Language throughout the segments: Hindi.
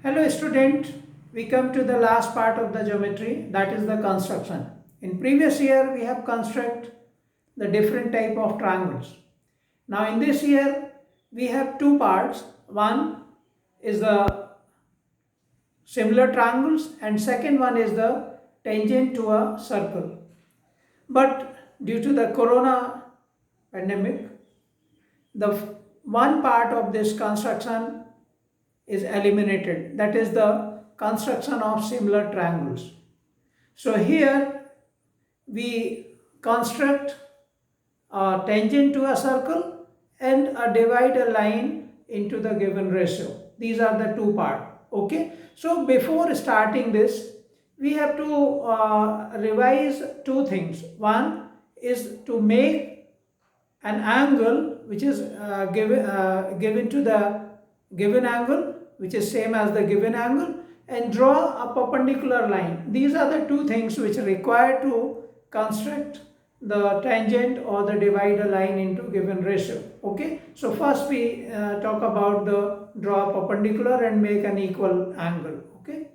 Hello student, we come to the last part of the geometry, that is the construction. In previous year we have construct the different type of triangles. Now in this year we have two parts. One is the similar triangles and second one is the tangent to a circle. But due to the corona pandemic, the one part of this construction is eliminated, that is the construction of similar triangles. So here we construct a tangent to a circle and a divide a line into the given ratio. These are the two parts. Okay, so before starting this we have to revise two things. One is to make an angle which is given to the given angle, which is same as the given angle, and draw a perpendicular line. These are the two things which are required to construct the tangent or the divider line into given ratio. Okay, so first we talk about the draw perpendicular and make an equal angle. Okay,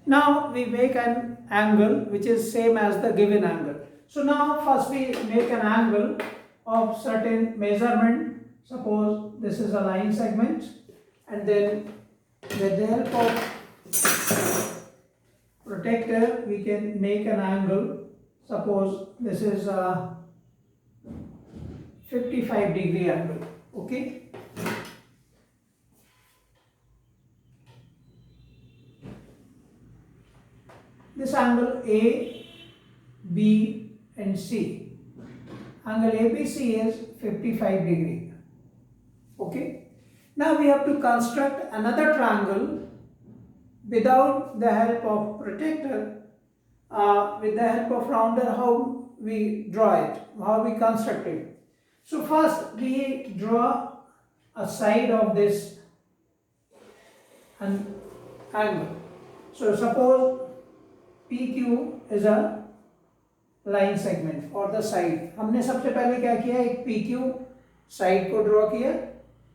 now we make an angle which is same as the given angle. So now first we make an angle of certain measurement. Suppose this is a line segment, and then with the help of protractor we can make an angle. Suppose this is a 55-degree angle. Okay, this angle A, B and C. Angle ABC is 55-degree. Okay, now we have to construct another triangle without the help of protractor, with the help of rounder. How we draw it, how we construct it. So first we draw a side of this angle. So suppose PQ is a line segment और द साइड. हमने सबसे पहले क्या किया, एक PQ साइड को ड्रॉ किया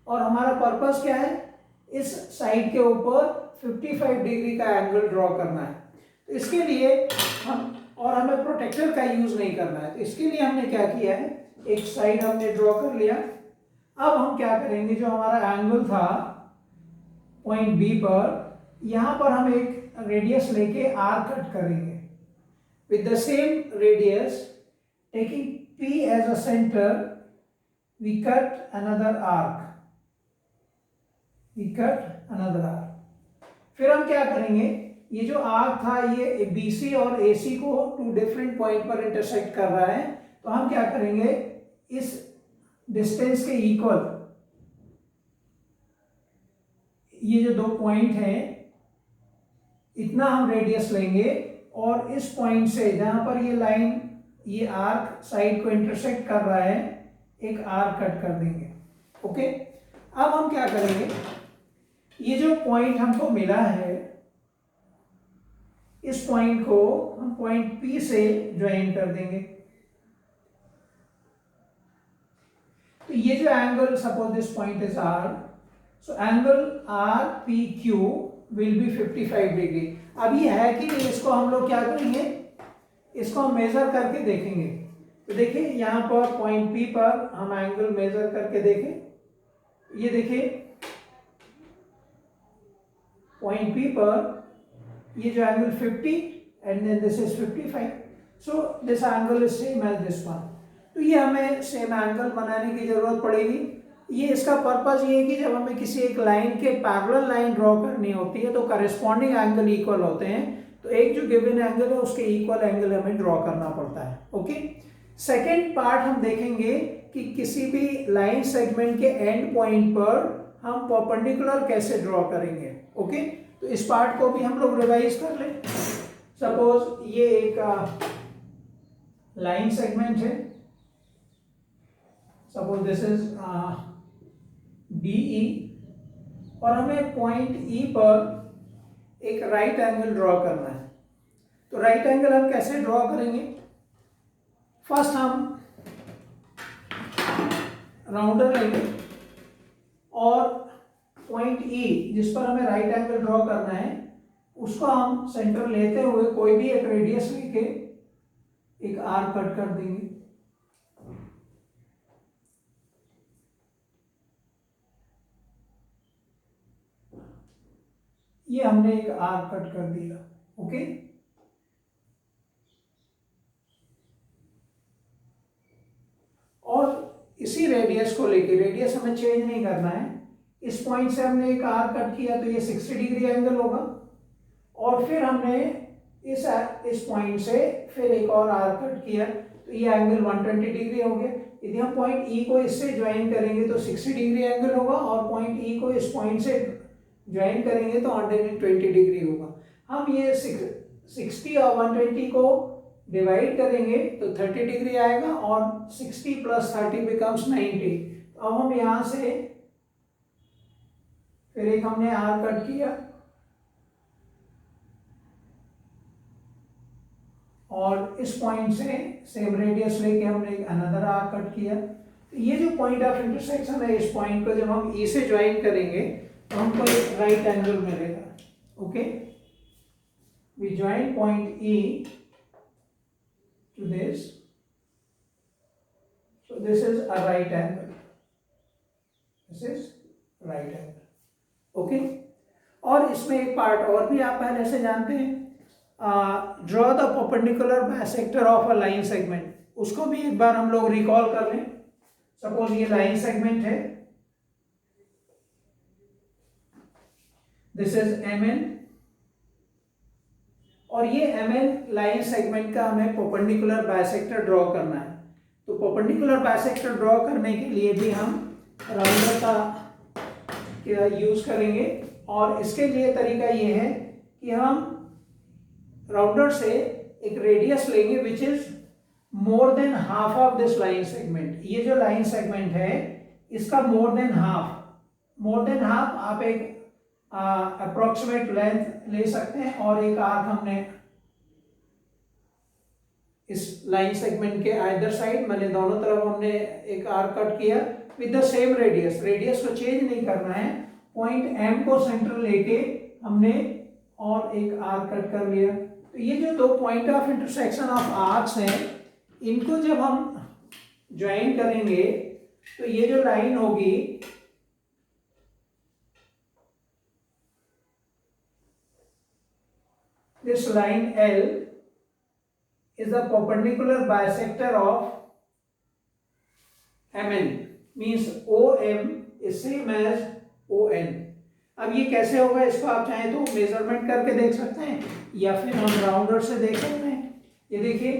और हमारा पर्पस क्या है, इस साइड के ऊपर 55 डिग्री का एंगल ड्रॉ करना है. तो इसके लिए हमें प्रोटेक्टर का यूज नहीं करना है. तो इसके लिए हमने क्या किया है, एक साइड हमने ड्रॉ कर लिया. अब हम क्या करेंगे, जो हमारा एंगल था पॉइंट बी पर, यहां पर हम एक रेडियस लेके आर कट करेंगे. With the same radius, taking P as a center, we cut another arc. फिर हम क्या करेंगे, ये जो आर्क था ये BC और AC को टू डिफरेंट पॉइंट पर इंटरसेक्ट कर रहा है. तो हम क्या करेंगे, इस डिस्टेंस के इक्वल ये जो दो पॉइंट हैं इतना हम रेडियस लेंगे और इस पॉइंट से जहां पर ये लाइन, ये आर्क साइड को इंटरसेक्ट कर रहा है, एक आर्क कट कर देंगे. ओके, अब हम क्या करेंगे, ये जो पॉइंट हमको मिला है इस पॉइंट को हम पॉइंट P से ज्वाइन कर देंगे. तो ये जो angle, suppose this point is R, so angle RPQ will be 55 degree. अब ये है कि नहीं, इसको हम लोग क्या करेंगे, इसको हम मेजर करके देखेंगे. तो देखिए यहां पर पॉइंट P पर हम एंगल मेजर करके देखें. ये देखिए पॉइंट P पर ये जो angle 50 and then this is 55, so this angle is same as this one. तो ये हमें सेम एंगल बनाने की जरूरत पड़ेगी. ये इसका पर्पस ये है कि जब हमें किसी एक लाइन के पैरेलल लाइन ड्रॉ करनी होती है तो करेस्पॉन्डिंग एंगल इक्वल होते हैं. तो एक जो गिवन एंगल है उसके इक्वल एंगल हमें ड्रॉ करना पड़ता है. ओके, सेकेंड पार्ट हम देखेंगे कि किसी भी लाइन सेगमेंट के एंड पॉइंट पर हम परपेंडिकुलर कैसे ड्रॉ करेंगे. ओके, तो इस पार्ट को भी हम लोग रिवाइज कर लें. सपोज ये एक लाइन सेगमेंट है, सपोज दिस इज DE, और हमें पॉइंट E पर एक राइट एंगल ड्रॉ करना है. तो राइट एंगल हम कैसे ड्रॉ करेंगे, फर्स्ट हम राउंडर लेंगे और पॉइंट ई जिस पर हमें राइट एंगल ड्रॉ करना है उसको हम सेंटर लेते हुए कोई भी एक रेडियस लेके एक आर्क कट कर देंगे। ये हमने एक आर्क कट कर दिया। ओके, और इसी रेडियस को लेके, रेडियस हमें चेंज नहीं करना है, इस पॉइंट से हमने एक आर्क कट किया तो ये 60 डिग्री एंगल होगा, और फिर हमने इस पॉइंट से फिर एक और आर्क कट किया तो ये एंगल 120 डिग्री हो गया। यदि हम पॉइंट ई को इससे ज्वाइन करेंगे तो 60 डिग्री एंगल होगा, और पॉइंट ई को इस पॉइंट से ज्वाइन करेंगे तो 120 डिग्री होगा। हम ये 60 और 120 को डिवाइड करेंगे तो 30 डिग्री आएगा, और 60 + 30 बिकम्स 90। अब हम यहाँ से फिर एक हमने आर्क कट किया और इस पॉइंट से सेम रेडियस लेके हमने एक अनदर आर्क कट किया। तो ये जो पॉइंट ऑफ इंटरसेक्शन है, इस पॉइंट को जब हम ई से ज्वाइन करेंगे तो हमको एक राइट एंगल मिलेगा। Okay, we join point E to this, so this is a right angle, this is right angle. Okay, और इसमें एक पार्ट और भी आप पहले से जानते हैं, draw the perpendicular bisector of a line segment. उसको भी एक बार हम लोग रिकॉल कर लें। सपोज ये लाइन सेगमेंट है, दिस इज MN, और ये MN लाइन सेगमेंट का हमें परपेंडिकुलर बाइसेक्टर ड्रॉ करना है। तो परपेंडिकुलर बाइसेक्टर ड्रॉ करने के लिए भी हम राउंडर का यूज करेंगे, और इसके लिए तरीका ये है कि हम राउंडर से एक रेडियस लेंगे which is more than half of this line segment. ये जो लाइन सेगमेंट है इसका मोर देन हाफ आप एक अप्रोक्सीमेट लेंथ ले सकते हैं, और एक आर्क हमने इस लाइन सेगमेंट के आइदर साइड, मैंने दोनों तरफ हमने एक आर्क कट किया विद द सेम रेडियस को चेंज नहीं करना है। पॉइंट M को सेंटर लेके हमने और एक आर्क कट कर लिया। तो ये जो दो point of intersection of arcs हैं, इनको जब हम ज्वाइन करेंगे तो ये जो लाइन होगी this line L is the perpendicular bisector of MN, means OM is same as ON। अब ये कैसे होगा, इसको आप चाहें तो मेजरमेंट करके देख सकते हैं, या फिर हम राउंडर से देख सकते हैं। ये देखिए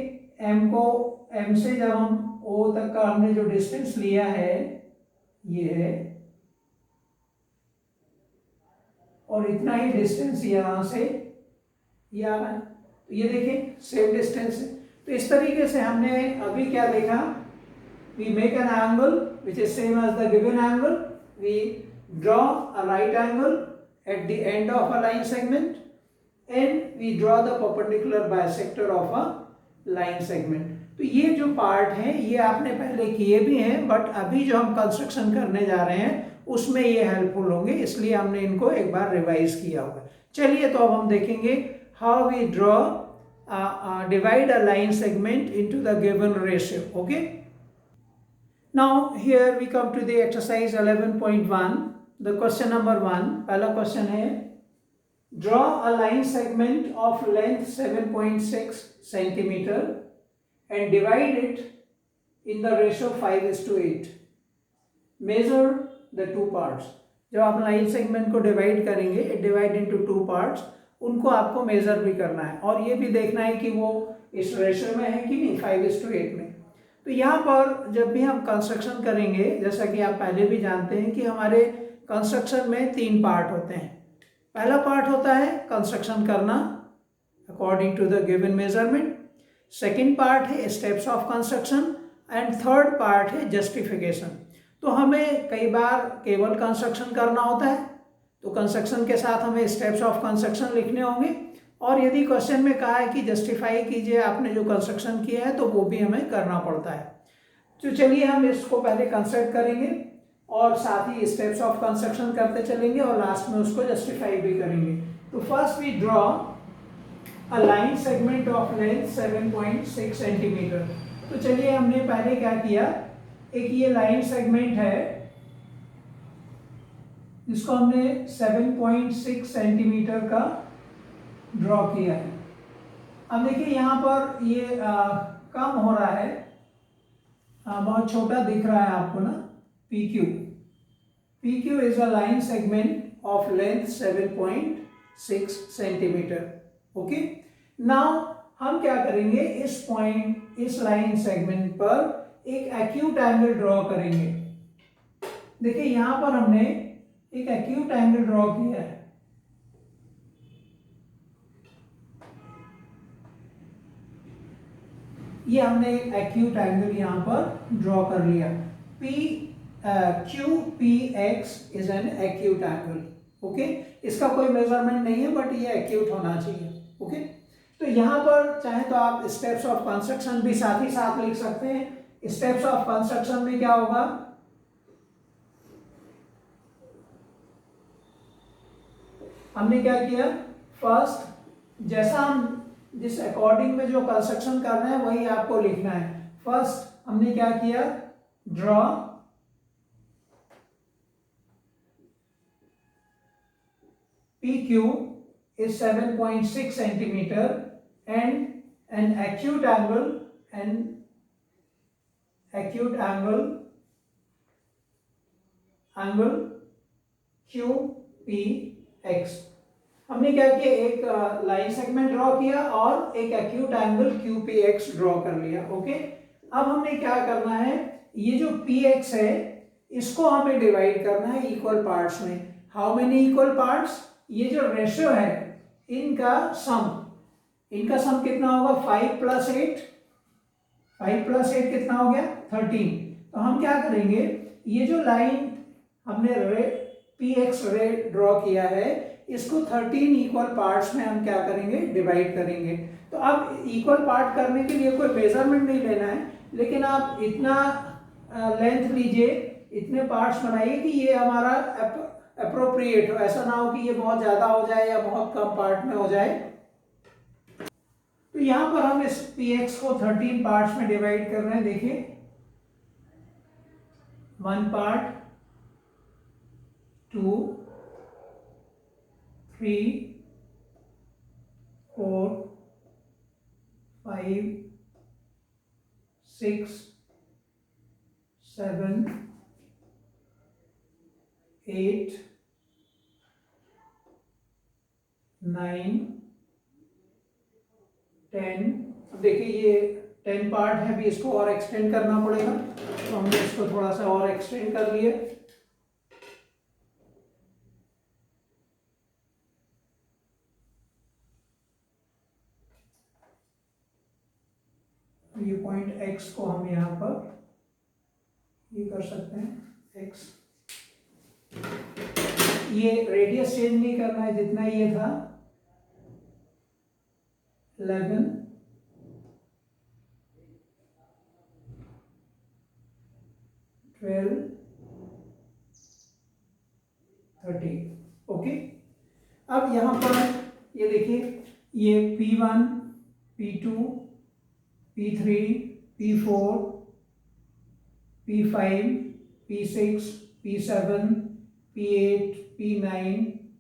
M से जब हम O तक का हमने जो डिस्टेंस लिया है ये है, और इतना ही डिस्टेंस यहाँ से ये आ रहा है, तो ये देखिए सेम डिस्टेंस है। तो इस तरीके से हमने अभी क्या देखा, we make an angle which is same as the given angle, we draw a right angle at the end of a line segment, and we draw the perpendicular bisector of a line segment। तो ये जो पार्ट हैं ये आपने पहले किए भी हैं, बट अभी जो हम कंस्ट्रक्शन करने जा रहे हैं उसमें ये हेल्पफुल होंगे, इसलिए हमने इनको एक बार रिवाइज किया हुआ। चलिए तो अब हम देखेंगे how we draw divide a line segment into the given ratio। okay, now here we come to the exercise 11.1, the question number 1। पहला क्वेश्चन है, draw a line segment of length 7.6 centimeter and divide it in the ratio 5:8। measure the two parts। जब आप लाइन सेगमेंट को डिवाइड करेंगे, डिवाइड इनटू टू पार्ट्स, उनको आपको मेजर भी करना है, और ये भी देखना है कि वो इस रेशियो में है कि नहीं, 5:8 में। तो यहाँ पर जब भी हम कंस्ट्रक्शन करेंगे, जैसा कि आप पहले भी जानते हैं कि हमारे कंस्ट्रक्शन में 3 पार्ट होते हैं। पहला पार्ट होता है कंस्ट्रक्शन करना according to the given measurement, second part है steps of construction, and third part है जस्टिफिकेशन। तो हमें कई बार केवल कंस्ट्रक्शन करना होता है, तो कंस्ट्रक्शन के साथ हमें स्टेप्स ऑफ कंस्ट्रक्शन लिखने होंगे, और यदि क्वेश्चन में कहा है कि जस्टिफाई कीजिए आपने जो कंस्ट्रक्शन किया है, तो वो भी हमें करना पड़ता है। तो चलिए हम इसको पहले कंस्ट्रक्ट करेंगे। और साथ ही स्टेप्स ऑफ कंस्ट्रक्शन करते चलेंगे और लास्ट में उसको जस्टिफाई भी करेंगे। तो first we draw a line segment of length 7.6 centimetre. तो चलिए हमने पहले क्या किया, एक ये लाइन सेगमेंट है जिसको हमने 7.6 सेंटीमीटर का ड्रॉ किया है। अब देखिए यहाँ पर ये कम हो रहा है, बहुत छोटा दिख रहा है आपको ना, PQ। PQ is a line segment of length 7.6 centimetre. Okay, now हम क्या करेंगे, इस पॉइंट, इस लाइन सेगमेंट पर एक एक्यूट एंगल ड्रॉ करेंगे। देखिए यहां पर हमने एक एक्यूट एंगल ड्रॉ किया है। ये हमने एक एक्यूट एंगल यहां पर ड्रॉ कर लिया। QPX is an acute angle. Okay, इसका कोई मेजरमेंट नहीं है बट ये एक्यूट होना चाहिए। ओके, तो यहां पर चाहे तो आप स्टेप्स ऑफ कंस्ट्रक्शन भी साथ ही साथ लिख सकते हैं। स्टेप्स ऑफ कंस्ट्रक्शन में क्या होगा, हमने क्या किया, फर्स्ट जैसा हम जिस अकॉर्डिंग में जो कंस्ट्रक्शन कर रहे हैं वही आपको लिखना है। फर्स्ट हमने क्या किया, draw PQ is 7.6 centimeter and an acute angle QPX। हमने क्या किया, एक लाइन सेगमेंट ड्रॉ किया और एक एक्यूट एंगल QPX ड्रॉ कर लिया। ओके, अब हमने क्या करना है, ये जो PX है इसको हमें डिवाइड करना है इक्वल पार्ट्स में। हाउ मेनी इक्वल पार्ट्स, ये जो रेशियो है इनका सम कितना होगा, 5 + 8। 5 + 8 कितना हो गया, 13। तो हम क्या करेंगे, ये जो लाइन हमने PX रे ड्रॉ किया है इसको 13 इक्वल पार्ट्स में हम क्या करेंगे, डिवाइड करेंगे। तो अब इक्वल पार्ट करने के लिए कोई मेजरमेंट नहीं लेना है, लेकिन आप इतना लेंथ लीजिए, इतने पार्ट्स बनाइए कि ये हमारा अप्रोप्रिएट हो, ऐसा ना हो कि ये बहुत ज्यादा हो जाए या बहुत कम पार्ट में हो जाए। तो यहां पर हम इस PX को 13 पार्ट्स में डिवाइड कर रहे हैं। देखिए 1 पार्ट, 2, 3, 4, 5, 6, 7, 8, 9, 10। अब देखिए ये 10 पार्ट है, अभी इसको और एक्सटेंड करना पड़ेगा, तो हमने इसको थोड़ा सा और एक्सटेंड कर लिए। ये पॉइंट X को हम यहाँ पर ये कर सकते हैं X। ये रेडियस चेंज नहीं करना है, जितना ये था 11, 12, 13। ओके, अब यहां पर ये देखिए, ये P1, P2, P3, P4, P5, P6, P7, P8, P9,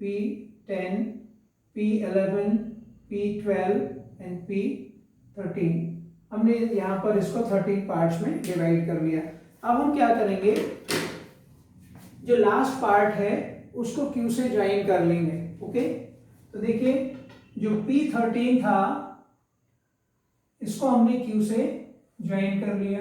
P10, P11, P12 and P13। हमने यहाँ पर इसको 13 पार्ट्स में डिवाइड कर लिया। अब हम क्या करेंगे, जो लास्ट पार्ट है उसको Q से ज्वाइन कर लेंगे। ओके, तो देखिए जो P13 था इसको हमने Q से ज्वाइन कर लिया।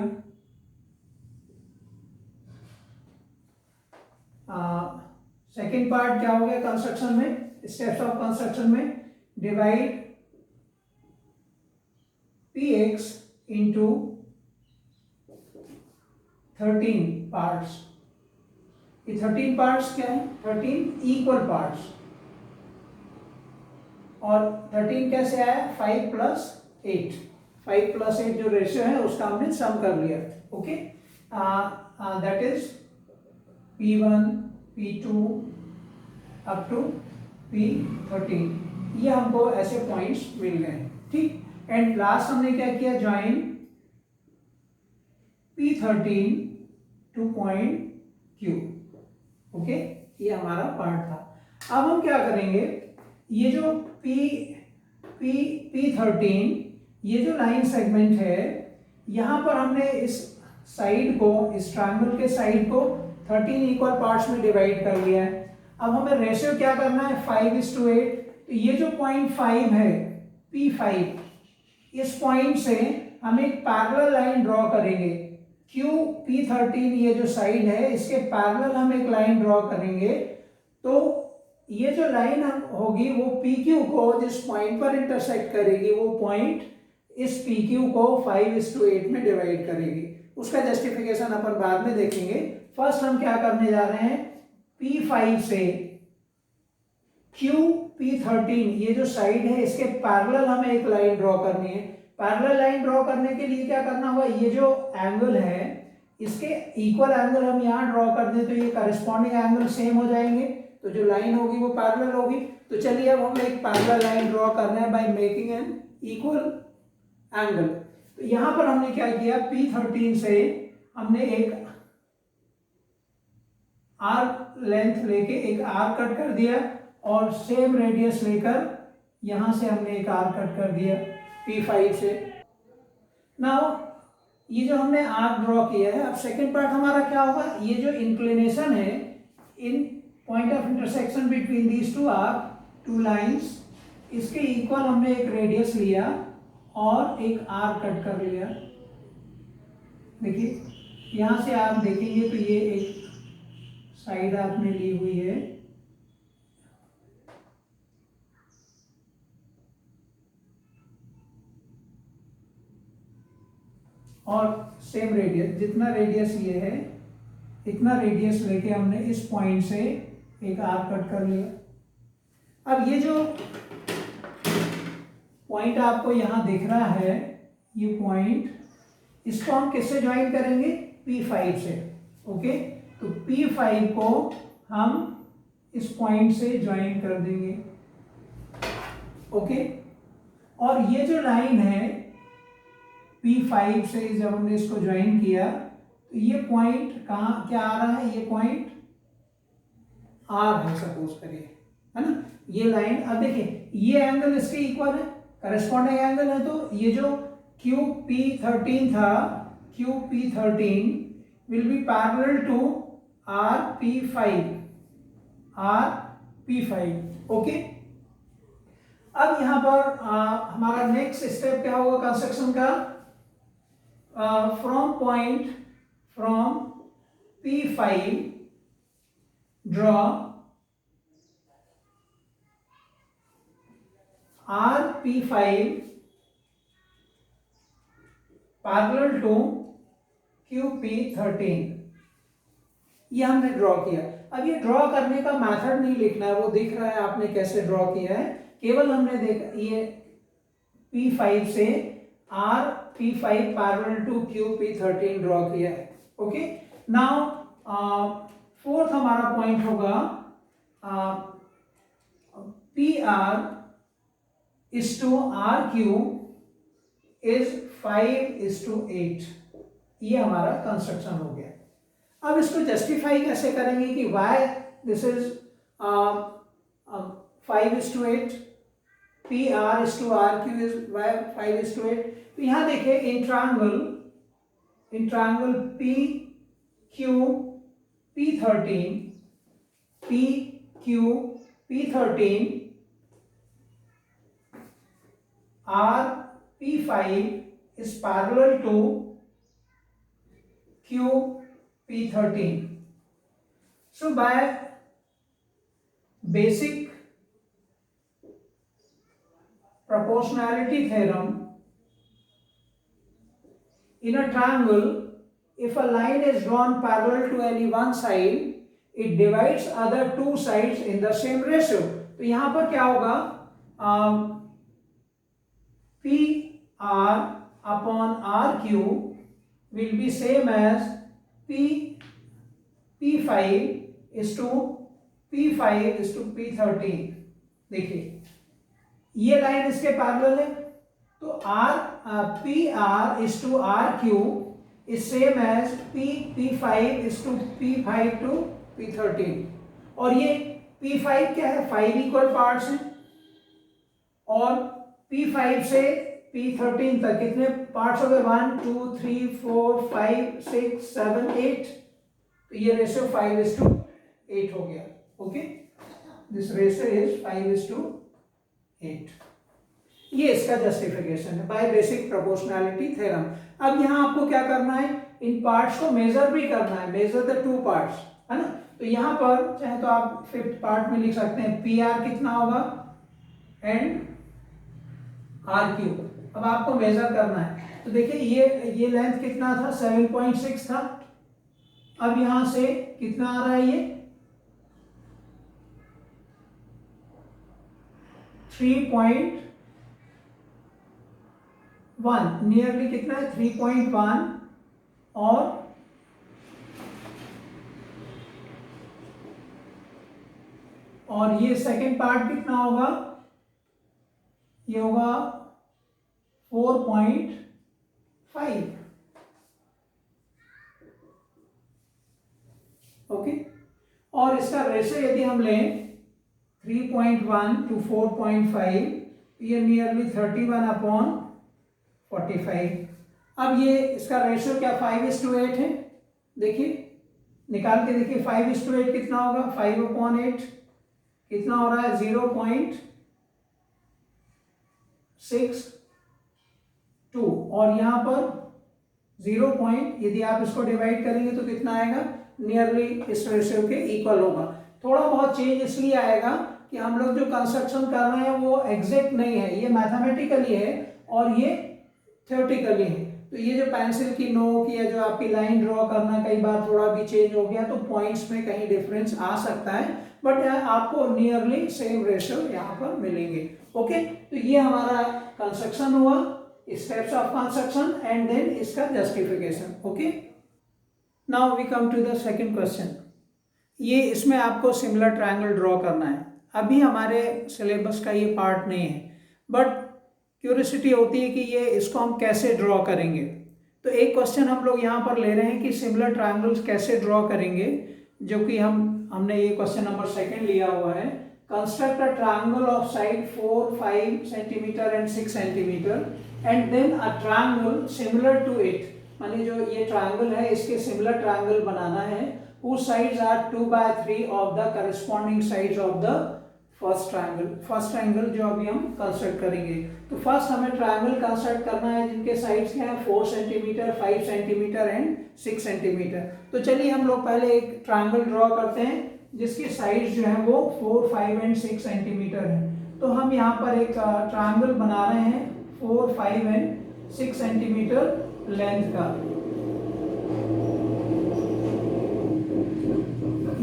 सेकेंड पार्ट क्या हो गया कंस्ट्रक्शन में, स्टेप्स ऑफ कंस्ट्रक्शन में, डिवाइड PX इंटू 13 पार्ट्स। ये 13 पार्ट्स क्या है, 13 इक्वल पार्ट्स। और 13 कैसे आया, 5 + 8। 5 + 8 जो रेशियो है उसका हमने सम कर लिया। Okay, that is P1, P2 up to P13, ये हमको ऐसे पॉइंट्स मिल गए, ठीक। एंड लास्ट हमने क्या किया, join P13 two point Q। Okay, ये हमारा पार्ट था। अब हम क्या करेंगे, ये जो P13, ये जो लाइन सेगमेंट है, यहां पर हमने इस साइड को, इस ट्रायंगल के साइड को 13 इक्वल पार्ट्स में डिवाइड कर लिया है। अब हमें रेशियो क्या करना है, 5:8। तो ये जो पॉइंट 5 है, P5, इस पॉइंट से हम एक पैरेलल लाइन ड्रॉ करेंगे। P13 ये जो साइड है, इसके पैरेलल हम एक लाइन ड्रॉ करेंगे। तो ये जो लाइन होगी वो PQ को जिस पॉइंट पर इंटरसेक्ट करेगी, वो पॉइंट इस PQ को 5:8 में डिवाइड करेगी। उसका जस्टिफिकेशन अपन बाद में देखेंगे। फर्स्ट हम क्या करने जा रहे हैं, P5 से P13 ये जो साइड है, इसके पैरेलल हमें एक लाइन ड्रॉ करनी है। पैरेलल लाइन ड्रॉ करने के लिए क्या करना होगा, ये जो एंगल है, इसके इक्वल एंगल हम यहाँ ड्रॉ कर दें तो ये करस्पॉन्डिंग एंगल सेम हो जाएंगे, तो जो लाइन होगी वो पैरेलल होगी। तो चलिए अब हम एक पैरेलल लाइन ड्रॉ कर रहे हैं by making an equal angle. तो यहाँ पर हमने क्या किया, P13 से हमने एक आर्क लेंथ लेके एक आर्क कट कर दिया, और सेम रेडियस लेकर यहां से हमने एक आर्क कट कर दिया P5 से। नाउ ये जो हमने आर्क ड्रॉ किया है, अब सेकंड पार्ट हमारा क्या होगा, ये जो इंक्लिनेशन है in point of intersection between these two arc, two lines, इसके इक्वल हमने एक रेडियस लिया और एक आर्क कट कर लिया। देखिए यहां से आप देखेंगे तो ये एक साइड आपने ली हुई है, और सेम रेडियस, जितना रेडियस ये है इतना रेडियस लेके हमने इस पॉइंट से एक आर्क कट कर लिया। अब ये जो पॉइंट आपको यहां दिख रहा है, ये पॉइंट, इसको हम किससे ज्वाइन करेंगे, P5 से। ओके, तो P5 को हम इस पॉइंट से ज्वाइन कर देंगे। ओके, और ये जो लाइन है P5 से जब हमने इसको ज्वाइन किया, तो ये पॉइंट कहाँ क्या आ रहा है, ये पॉइंट R है सपोज करिए, है ना। ये लाइन, अब देखिए ये एंगल इसके इक्वल है, करस्पॉन्डिंग एंगल है, तो ये जो QP13 था, QP13 will be parallel to RP5, RP5। Okay, अब यहां पर हमारा नेक्स्ट स्टेप क्या होगा कंस्ट्रक्शन का, from P5 draw RP5 parallel to QP13, ये हमने ड्रॉ किया। अब ये ड्रॉ करने का मेथड नहीं लिखना है, वो दिख रहा है आपने कैसे ड्रॉ किया है, केवल हमने देखा ये P5 से RP5 parallel to QP13 draw किया है। ओके, नाउ फोर्थ हमारा पॉइंट होगा PR is to RQ is 5:8। ये हमारा कंस्ट्रक्शन हो गया। अब इसको जस्टिफाई कैसे करेंगे कि why this is 5:8, PR is to RQ is 5:8। तो यहां देखिए in triangle PQ P13, PQ P13 RP5 is parallel to QP13। So by basic proportionality theorem, in a triangle, if a line is drawn parallel to any one side, it divides other two sides in the same ratio। तो यहां पर क्या होगा, PR upon RQ will be same as P P5 is to P5 is to P13। देखिए ये लाइन इसके पैरेलल है, तो PR is to RQ is same as P5 is to P5 to P13। और ये P5 क्या है, 5 इक्वल पार्ट्स हैं, और P5 से P13 तक कितने पार्ट्स हो गए, 1 2 3 4 5 6 7 8। तो ये रेशियो 5:8 हो गया। Okay, this ratio is 5:8। ये इसका जस्टिफिकेशन है बाय बेसिक प्रोपोर्शनैलिटी थ्योरम। अब यहाँ आपको क्या करना है, इन पार्ट्स को मेजर भी करना है, मेजर द टू पार्ट्स, है ना। तो यहाँ पर चाहे तो आप फिफ्थ पार्ट में लिख सकते हैं PR कितना होगा एंड RQ। अब आपको मेजर करना है, तो देखिए ये लेंथ कितना था, 7.6 था। अब यहां से कितना आ रहा है, ये 3.1, नियरली कितना है 3.1। और ये सेकंड पार्ट कितना होगा, ये होगा 4.5। ओके, और इसका रेशियो यदि हम लें 3.1 to 4.5, ये नियरली 31/45। अब ये इसका रेशियो क्या 5:8 है, देखिए निकाल के देखिए 5:8 कितना होगा, 5/8 कितना हो रहा है 0.62, और यहाँ पर 0 पॉइंट, यदि आप इसको डिवाइड करेंगे तो कितना आएगा, नियरली इस रेशियो के इक्वल होगा। थोड़ा बहुत चेंज इसलिए आएगा कि हम लोग जो कंस्ट्रक्शन कर रहे हैं वो एग्जैक्ट नहीं है, ये मैथमेटिकली है और ये थ्योरेटिकली है। तो ये जो पेंसिल की नोक या जो आपकी लाइन ड्रॉ करना कई बार थोड़ा भी चेंज हो गया तो पॉइंट्स में कहीं डिफरेंस आ सकता है, बट आपको नियरली सेम रेशियो यहाँ पर मिलेंगे। ओके, तो ये हमारा कंस्ट्रक्शन हुआ, steps of construction and then इसका justification. Okay, now we come to the second question. ये इसमें आपको सिमिलर ट्रायंगल ड्रॉ करना है। अभी हमारे सिलेबस का ये पार्ट नहीं है, बट क्यूरियोसिटी होती है कि ये इसको हम कैसे ड्रॉ करेंगे। तो एक क्वेश्चन हम लोग यहाँ पर ले रहे हैं कि सिमिलर ट्रायंगल्स कैसे ड्रॉ करेंगे, जो कि हमने ये क्वेश्चन नंबर 2 लिया हुआ है। Construct a triangle of side 4, 5 centimetre and 6 centimetre and then a triangle similar to it. माने जो ये ट्रायंगल है इसके सिमिलर ट्रायंगल बनाना है, whose sides are 2/3 of the corresponding sides of the first triangle जो अभी हम कंस्ट्रक्ट करेंगे। तो फर्स्ट हमें ट्रायंगल कंस्ट्रक्ट करना है जिनके साइड्स क्या है 4 सेंटीमीटर, 5 सेंटीमीटर एंड 6 सेंटीमीटर। तो चलिए हम लोग पहले एक ट्रायंगल ड्रॉ करते हैं जिसकी साइड्स जो है वो 4, 5 एंड 6 सेंटीमीटर है। तो हम यहाँ पर एक ट्रायंगल बना रहे हैं 4, 5 एंड 6 सेंटीमीटर लेंथ का।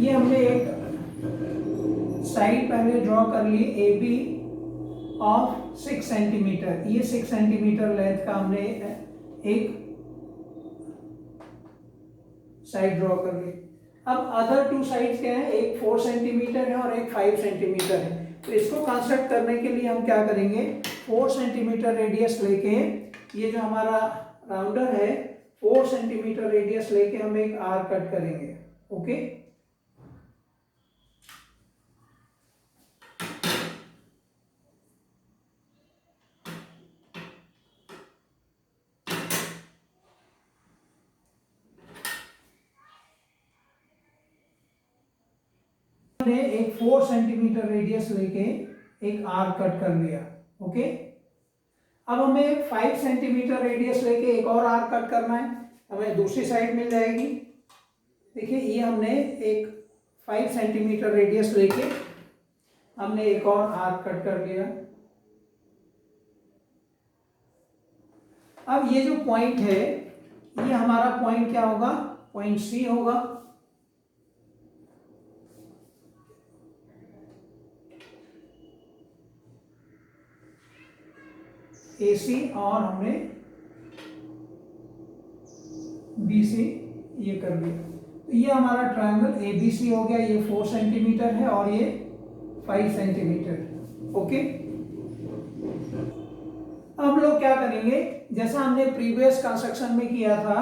ये हमने एक साइड पहले ड्रॉ कर ली AB ऑफ 6 सेंटीमीटर, ये 6 सेंटीमीटर लेंथ का हमने एक साइड ड्रॉ कर ली। अब अदर 2 साइड्स क्या है, एक 4 सेंटीमीटर है और एक 5 सेंटीमीटर है। तो इसको कंस्ट्रक्ट करने के लिए हम क्या करेंगे, 4 सेंटीमीटर रेडियस लेके, ये जो हमारा राउंडर है 4 सेंटीमीटर रेडियस लेके हम एक आर्क कट करेंगे। ओके, हमने एक 4 सेंटीमीटर रेडियस लेके एक आर्क कट कर लिया। ओके, अब हमें 5 सेंटीमीटर रेडियस लेके एक और आर्क कट करना है, हमें दूसरी साइड मिल जाएगी। देखिए ये हमने एक 5 सेंटीमीटर रेडियस लेके हमने एक और आर्क कट कर लिया। अब ये जो पॉइंट है ये हमारा पॉइंट क्या होगा, पॉइंट C होगा। AC और हमने BC ये कर लिया। तो तो ये हमारा ट्रायंगल एबीसी हो गया, ये 4 सेंटीमीटर है और ये 5 सेंटीमीटर। ओके, अब लोग क्या करेंगे, जैसा हमने प्रीवियस कंस्ट्रक्शन में किया था,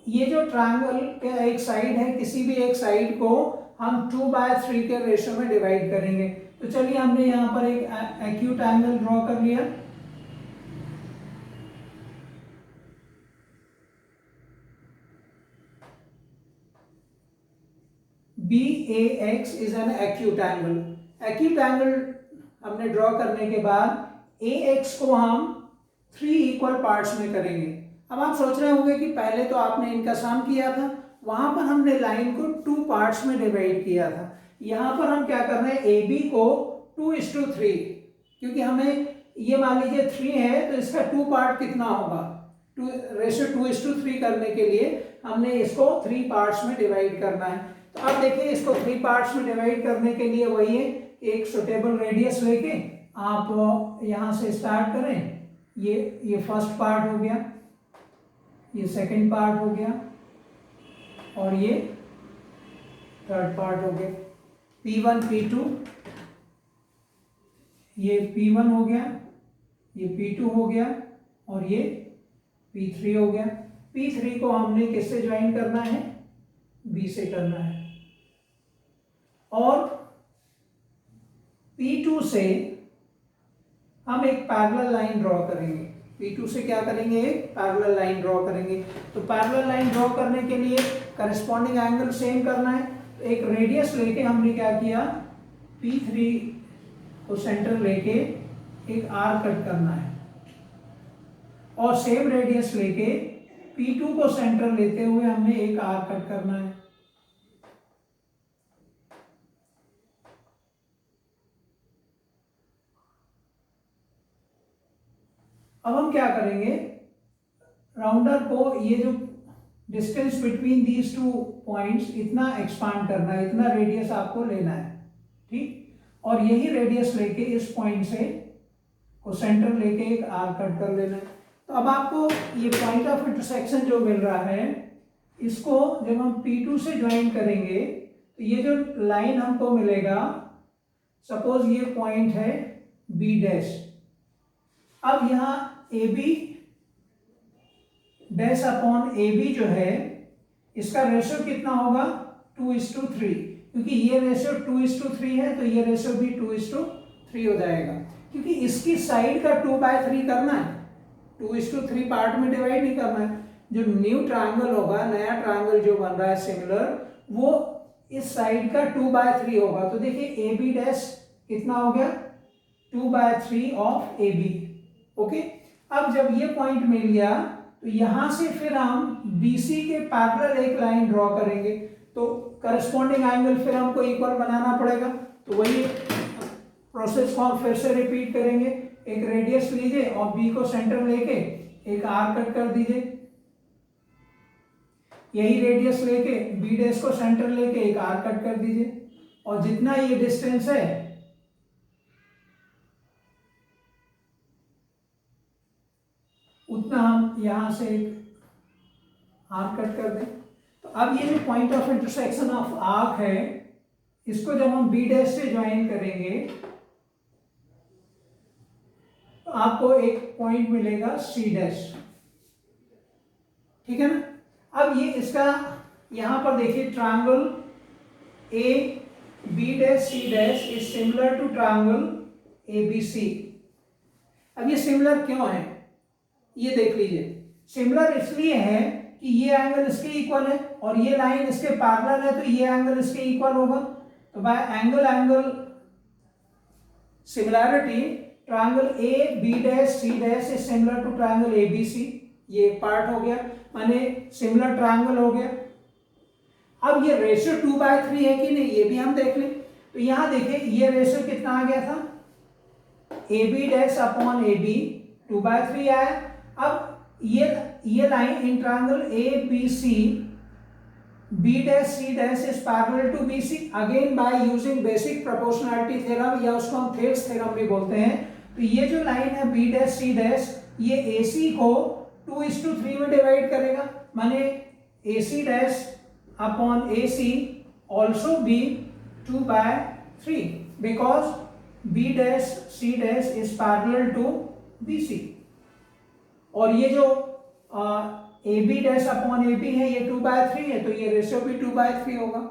ये जो ट्रायंगल का एक साइड है, किसी भी एक साइड को हम 2/3 के रेशियो में डिवाइड करेंगे। तो चलिए हमने यहाँ पर एक एक्यूट एंगल ड्रॉ कर लिया। BAX is an acute angle. Acute angle हमने ड्रॉ करने के बाद AX को हम 3 इक्वल पार्ट्स में करेंगे। अब आप सोच रहे होंगे कि पहले तो आपने इनका सम किया था, वहां पर हमने लाइन को 2 पार्ट्स में डिवाइड किया था। यहां पर हम क्या कर रहे हैं, AB को 2:3, क्योंकि हमें ये मान लीजिए 3 है तो इसका 2 पार्ट कितना होगा, 2:3 करने के लिए हमने इसको 3 पार्ट्स में डिवाइड करना है। तो अब देखिए, इसको 3 पार्ट्स में डिवाइड करने के लिए वही है, एक सुटेबल रेडियस लेके आप यहां से स्टार्ट करें। ये फर्स्ट पार्ट हो गया, ये सेकंड पार्ट हो गया और ये थर्ड पार्ट हो गया। P1 P2, ये P1 हो गया, ये P2 हो गया और ये P3 हो गया। P3 को हमने किससे ज्वाइन करना है, B से करना है। और P2 से हम एक पैरेलल लाइन ड्रॉ करेंगे। P2 से क्या करेंगे, एक पैरेलल लाइन ड्रॉ करेंगे। तो पैरेलल लाइन ड्रॉ करने के लिए करस्पॉन्डिंग एंगल सेम करना है। तो एक रेडियस लेके हमने क्या किया, P3 को सेंटर लेके एक आर्क कट करना है और सेम रेडियस लेके P2 को सेंटर लेते हुए हमने एक आर्क कट करना है। अब हम क्या करेंगे, राउंडर को, ये जो डिस्टेंस बिटवीन दीज 2 पॉइंट्स, इतना एक्सपांड करना है, इतना रेडियस आपको लेना है, ठीक। और यही रेडियस लेके इस पॉइंट से को सेंटर लेके एक आर्क कट कर लेना है। तो अब आपको ये पॉइंट ऑफ इंटरसेक्शन जो मिल रहा है, इसको जब हम P2 से ज्वाइन करेंगे तो ये जो लाइन हमको मिलेगा, सपोज ये पॉइंट है B डैश। अब यहाँ AB डैश अपॉन AB जो है, इसका रेशियो कितना होगा, 2:3, क्योंकि ये रेशियो 2:3 है तो ये रेशियो भी 2:3 हो जाएगा, क्योंकि इसकी साइड का 2/3 करना है, 2:3 पार्ट में डिवाइड नहीं करना है। जो न्यू ट्रायंगल होगा, नया ट्रायंगल जो बन रहा है सिमिलर, वो इस साइड का 2/3 होगा। तो देखिए AB डैश कितना हो गया, 2/3 ऑफ AB। ओके, अब जब ये पॉइंट मिल गया तो यहां से फिर हम BC के पैरेलल एक लाइन ड्रॉ करेंगे। तो करस्पॉन्डिंग एंगल फिर हमको इक्वल बनाना पड़ेगा। तो वही प्रोसेस को हम फिर से रिपीट करेंगे। एक रेडियस लीजिए और B को सेंटर लेके एक आर्क कट कर दीजिए। यही रेडियस लेके B डैश को सेंटर लेके एक आर्क कट कर दीजिए और जितना ये डिस्टेंस है उतना हम यहां से एक आर्क कट कर दें। तो अब ये जो point of intersection of arc है, इसको जब हम B डैश से ज्वाइन करेंगे तो आपको एक पॉइंट मिलेगा C डैश, ठीक है ना। अब ये इसका यहां पर देखिए, triangle AB dash C dash is similar to triangle ABC। अब ये सिमिलर क्यों है, ये देख लीजिए। सिमिलर इसलिए है कि ये एंगल इसके इक्वल है और ये लाइन इसके पैरेलल है, तो ये एंगल इसके इक्वल होगा। तो by angle similarity, triangle AB dash C dash is similar to triangle ABC। ये एक पार्ट हो गया, माने सिमिलर ट्रायंगल हो गया। अब ये रेशियो 2/3 है कि नहीं, ये भी हम देख लें। तो यहां देखिए, ये रेशियो कितना आ गया था, AB डैश अपॉन AB 2/3 आया। अब ये line in triangle ABC, B dash C dash is parallel to BC, again by using basic proportionality theorem, या उसको हम थेल्स थ्योरम भी बोलते हैं। तो ये जो लाइन है B डैश C डैश, ये AC को 2:3 में डिवाइड करेगा, माने AC dash upon AC also be 2 by 3 because B dash C dash is parallel to BC. और ये जो AB dash अपॉन AB है ये 2 by 3 है, तो ये रेशियो भी 2 by 3 होगा।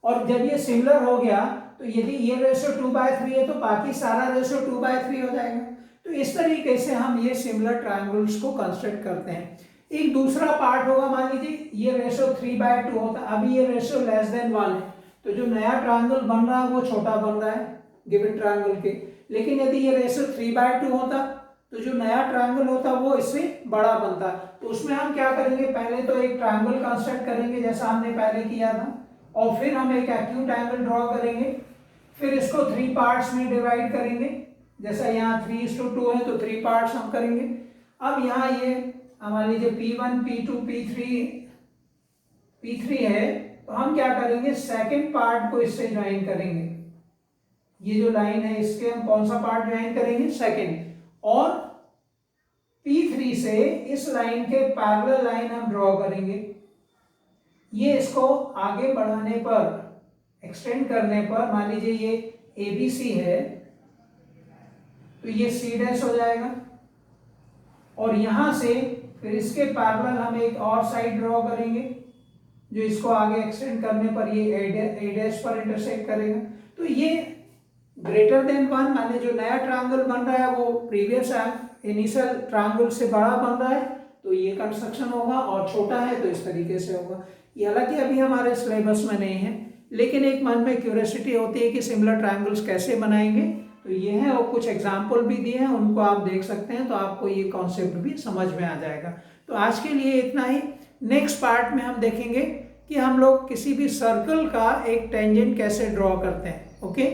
और जब ये सिमिलर हो गया तो यदि ये रेशियो 2 by 3 है तो बाकी सारा रेशियो 2 by 3 हो जाएगा। तो इस तरीके से हम ये सिमिलर ट्रायंगल्स को कंस्ट्रक्ट करते हैं। एक दूसरा पार्ट होगा, मान लीजिए ये रेशियो 3 by 2 होता, अभी ये रेशियो लेस देन 1 है, तो जो नया ट्रायंगल बन रहा है वो छोटा बन रहा है गिवन ट्रायंगल के। लेकिन यदि ये रेशियो 3 by 2 होता तो जो नया ट्रायंगल होता वो इससे बड़ा बनता। तो उसमें हम क्या करेंगे, पहले तो एक ट्रायंगल कंस्ट्रक्ट करेंगे जैसा हमने पहले किया था, और फिर हम एक एक्यूट एंगल ड्रॉ करेंगे, फिर इसको 3 पार्ट्स में डिवाइड करेंगे, जैसा यहाँ 3:2 है तो 3 पार्ट्स हम करेंगे। अब यहाँ ये मान लीजिए P1 P2 P3 है, तो हम क्या करेंगे, सेकंड पार्ट को इससे ज्वाइन करेंगे। ये जो लाइन है इसके हम कौन सा पार्ट ज्वाइन करेंगे, सेकंड। और P3 से इस लाइन के पैरेलल लाइन हम ड्रॉ करेंगे। ये इसको आगे बढ़ाने पर, एक्सटेंड करने पर, मान लीजिए ये ABC है तो ये C डैश हो जाएगा, और यहां से फिर इसके पैरेलल हम एक और साइड ड्रॉ करेंगे जो इसको आगे एक्सटेंड करने पर ये A डैश पर इंटरसेक्ट करेगा। तो ये ग्रेटर देन 1 माने जो नया ट्रायंगल बन रहा है वो प्रीवियस इनिशियल ट्रायंगल से बड़ा बन रहा है, तो ये कंस्ट्रक्शन होगा, और छोटा है तो इस तरीके से होगा। ये हालांकि अभी हमारे सिलेबस में नहीं है, लेकिन एक मन में क्यूरियोसिटी होती है कि सिमिलर ट्रायंगल्स कैसे बनाएंगे, तो ये है, और कुछ एग्जाम्पल भी दिए हैं, उनको आप देख सकते हैं, तो आपको ये कॉन्सेप्ट भी समझ में आ जाएगा। तो आज के लिए इतना ही। नेक्स्ट पार्ट में हम देखेंगे कि हम लोग किसी भी सर्कल का एक टेंजेंट कैसे ड्रॉ करते हैं। ओके।